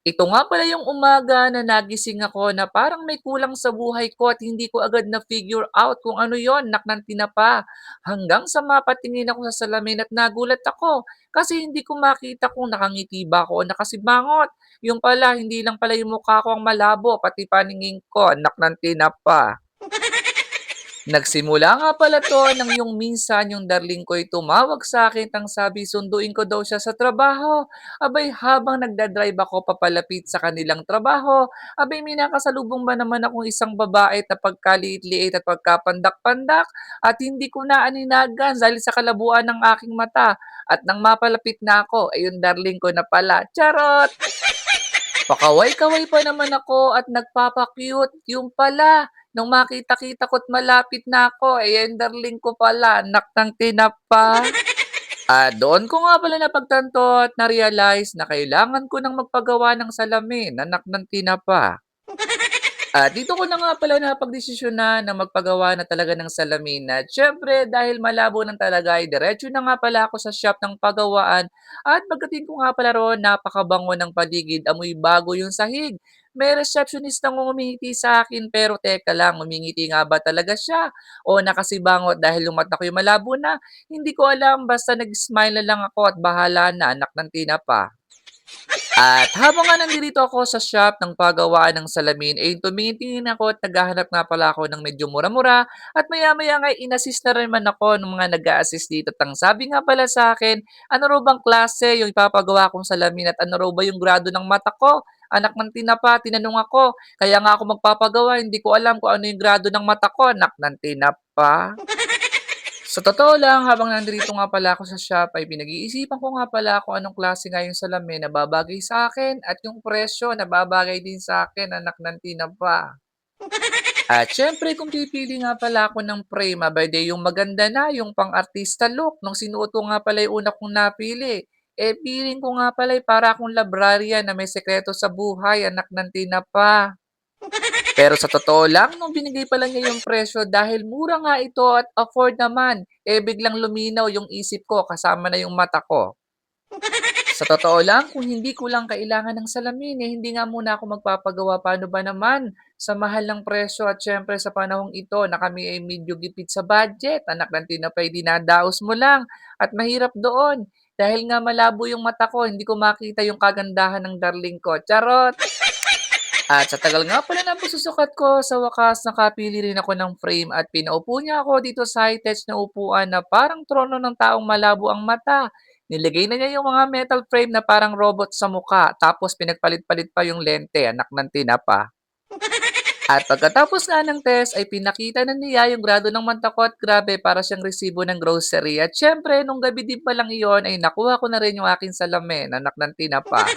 Ito nga pala yung umaga na nagising ako na parang may kulang sa buhay ko at hindi ko agad na-figure out kung ano yon, nak ng tinapa. Hanggang sa mapatingin ako sa salamin at nagulat ako kasi hindi ko makita kung nakangiti ba ako o nakasibangot. Yung pala, hindi lang pala yung mukha ko ang malabo, pati paningin ko, nak ng tinapa. Nagsimula nga pala 'to nang yung minsan yung darling ko'y tumawag sa akin nang sabi sunduin ko daw siya sa trabaho. Abay habang nagda-drive ako papalapit sa kanilang trabaho, abay may nakasalubong ba naman akong isang babae na pagkaliit-liit at pagkapandak-pandak at hindi ko na aninagan dahil sa kalabuan ng aking mata. At nang mapalapit na ako, ay yung darling ko na pala, charot! Pakaway-kaway pa naman ako at nagpapa-cute. Yung pala, nung makita-kita ko't malapit na ako, eh, yung darling ko pala, anak ng tinapa. At doon ko nga pala napagtanto at na-realize na kailangan ko nang magpagawa ng salamin, anak ng tinapa. Dito ko na nga pala napagdesisyonan na magpagawa na talaga ng salamin at siyempre dahil malabo ng talaga ay diretso na nga pala ako sa shop ng pagawaan at pagdating ko nga pala roon napakabango ng paligid, amoy bago yung sahig. May receptionist na ngumingiti sa akin pero teka lang, ngumingiti nga ba talaga siya? O nakasibangot dahil yung mata ko yung malabo na? Hindi ko alam, basta nag-smile na lang ako at bahala na, anak ng tinapa. At habang nga nandito ako sa shop ng paggawaan ng salamin, eh tumingin ako at naghahanap nga pala ako ng medyo mura-mura at maya-maya nga inassist na rin man ako ng mga nag-a-assist dito. Tang sabi nga pala sa akin, ano raw bang klase yung ipapagawa kong salamin at ano raw ba yung grado ng mata ko? Anak ng tinapa, tinanong ako. Kaya nga ako magpapagawa, hindi ko alam kung ano yung grado ng mata ko, anak ng tinapa. Sa totoo lang, habang nandito nga pala ako sa shop ay pinag-iisipan ko nga pala kung anong klase nga yung salamin na babagay sa akin at yung presyo na babagay din sa akin, anak ng tinapa. At syempre kung pipili nga pala ako ng frame, abay di yung maganda na, yung pang-artista look, nung sinuot ko nga pala yung una kong napili. Eh, feeling ko nga pala para akong librarian na may sekreto sa buhay, anak ng tinapa. Pero sa totoo lang, nung binigay pa lang niya yung presyo dahil mura nga ito at afford naman, eh biglang luminaw yung isip ko kasama na yung mata ko. Sa totoo lang, kung hindi ko lang kailangan ng salamin, eh hindi nga muna ako magpapagawa. Paano ba naman? Sa mahal ng presyo at syempre sa panahong ito na kami ay medyo gipit sa budget. Anak ng tinapay, dinadaos mo lang. At mahirap doon. Dahil nga malabo yung mata ko, hindi ko makita yung kagandahan ng darling ko. Charot! At sa tagal nga pala ng pagsusukat ko, sa wakas nakapili rin ako ng frame at pinaupo niya ako dito sa high-tech na upuan na parang trono ng taong malabo ang mata. Nilagay na niya yung mga metal frame na parang robot sa muka, tapos pinagpalit-palit pa yung lente, anak ng tinapa. At pagkatapos nga ng test ay pinakita na niya yung grado ng mata ko at grabe para siyang resibo ng grocery. At syempre, nung gabi din pa lang iyon ay nakuha ko na rin yung aking salamin, anak ng tinapa.